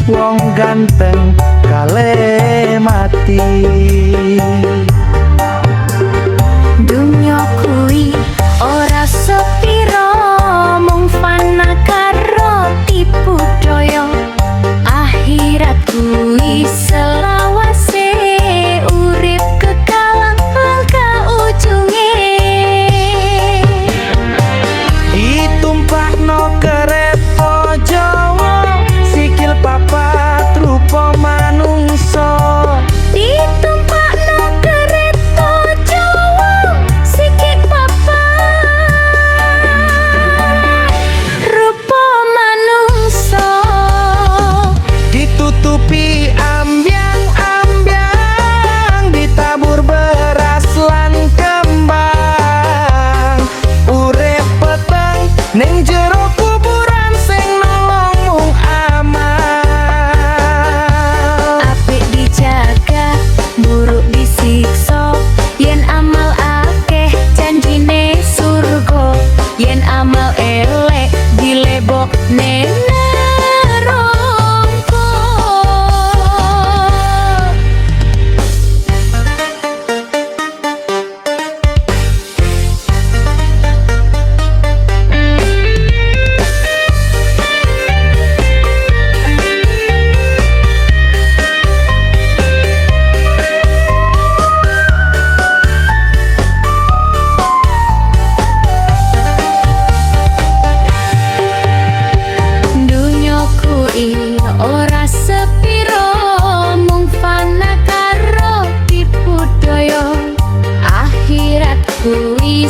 wong ganteng kale mati. Dunya kuwi ora sepiro mung fana karo tipu daya. Akhirat kuwi selawase urip kekalang langka ujunge. Ditumpahno kereta Jawa sikil papat rupa manungsa. Ditumpakno kereta Jawa sikik papat rupa manungsa. Ditutupi ambyang-ambyang, ditabur beras lan kembang. Urip peteng ning jero kuburan sing nolong mung amal. Apik dijaga, buruk disiksa. Yen amal akeh janjine surga, yen amal elek dilebokne neraka. Dunya kuwi ora sepiro mung fana karo tipu daya. Akhirat kuwi